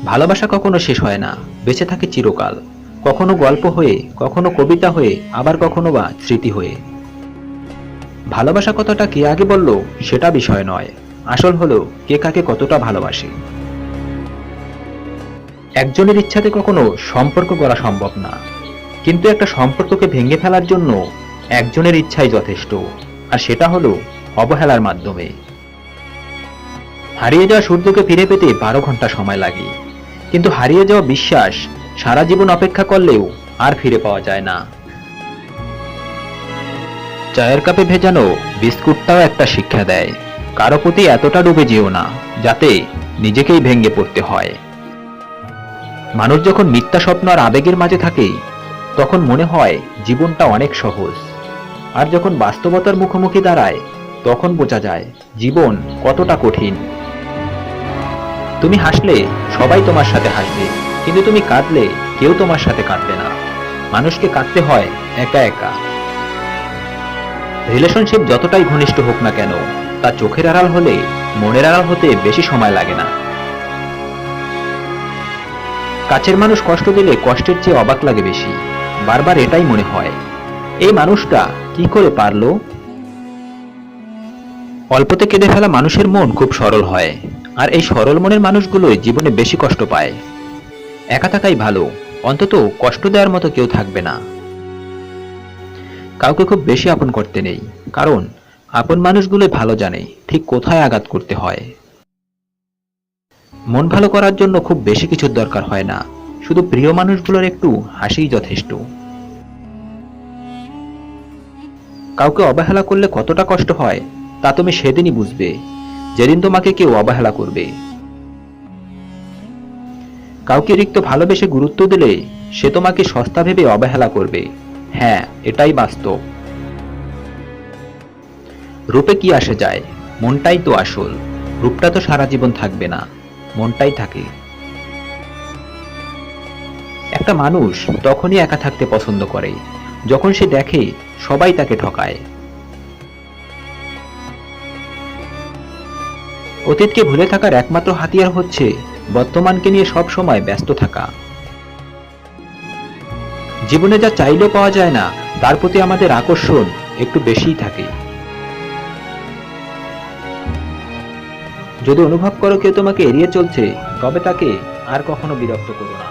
ভালোবাসা কখনো শেষ হয় না, বেঁচে থাকে চিরকাল। কখনো গল্প হয়ে, কখনো কবিতা হয়ে, আবার কখনো বা স্মৃতি হয়ে। ভালোবাসা কথাটা কে আগে বলল সেটা বিষয় নয়, আসল হলো কে কাকে কতটা ভালোবাসে। একজনের ইচ্ছাতে কখনো সম্পর্ক গড়া সম্ভব না, কিন্তু একটা সম্পর্ককে ভেঙে ফেলার জন্য একজনের ইচ্ছাই যথেষ্ট, আর সেটা হলো অবহেলার মাধ্যমে। হারিয়ে যাওয়া সূর্যকে ফিরে পেতে 12 ঘন্টা সময় লাগে, কিন্তু হারিয়ে যাওয়া বিশ্বাস সারা জীবন অপেক্ষা করলেও আর ফিরে পাওয়া যায় না। চায়ের কাপে ভেজানো বিস্কুটটাও একটা শিক্ষা দেয়, কারো প্রতি এতটা ডুবে যেও না যাতে নিজেকেই ভেঙে পড়তে হয়। মানুষ যখন মিথ্যা স্বপ্ন আর আবেগের মাঝে থাকে তখন মনে হয় জীবনটা অনেক সহজ, আর যখন বাস্তবতার মুখোমুখি দাঁড়ায় তখন বোঝা যায় জীবন কতটা কঠিন। তুমি হাসলে সবাই তোমার সাথে হাসবে, কিন্তু তুমি কাঁদলে কেউ তোমার সাথে কাঁদবে না। মানুষকে কাঁদতে হয় একা একা। রিলেশনশিপ যতটাই ঘনিষ্ঠ হোক না কেন, তা চোখের আড়াল হলে মনের আড়াল হতে বেশি সময় লাগে না। কাছের মানুষ কষ্ট দিলে কষ্টের চেয়ে অবাক লাগে বেশি। বারবার এটাই মনে হয়, এই মানুষটা কি করে পারলো। অল্পতে কেঁদে ফেলা মানুষের মন খুব সরল হয়, আর এই সরল মনের মানুষগুলোই জীবনে বেশি কষ্ট পায়। একা থাকাই ভালো, অন্তত কষ্ট দেওয়ার মতো কেউ থাকবে না। কাউকে খুব বেশি আপন করতে নেই, কারণ আপন মানুষগুলোই ভালো জানে ঠিক কোথায় আঘাত করতে হয়। মন ভালো করার জন্য খুব বেশি কিছুর দরকার হয় না, শুধু প্রিয় মানুষগুলোর একটু হাসিই যথেষ্ট। কাউকে অবহেলা করলে কতটা কষ্ট হয় তা তুমি সেদিনই বুঝবে, যেদিন তোমাকে কেউ অবহেলা করবে। কাউকে রিক্ত ভালোবেসে গুরুত্ব দিলে সে তোমাকে সস্তা ভেবে অবহেলা করবে। হ্যাঁ, এটাই বাস্তব। রূপে কি আসে যায়, মনটাই তো আসল। রূপটা তো সারা জীবন থাকবে না, মনটাই থাকে। একটা মানুষ তখনই একা থাকতে পছন্দ করে যখন সে দেখে সবাই তাকে ঠকায়। অতীতকে ভুলে থাকার একমাত্র হাতিয়ার হচ্ছে বর্তমানকে নিয়ে সব সময় ব্যস্ত থাকা। জীবনে যা চাইলেও পাওয়া যায় না তার প্রতি আমাদের আকর্ষণ একটু বেশিই থাকে। যদি অনুভব করো কেউ তোমাকে এড়িয়ে চলছে, তবে তাকে আর কখনো বিরক্ত করো না।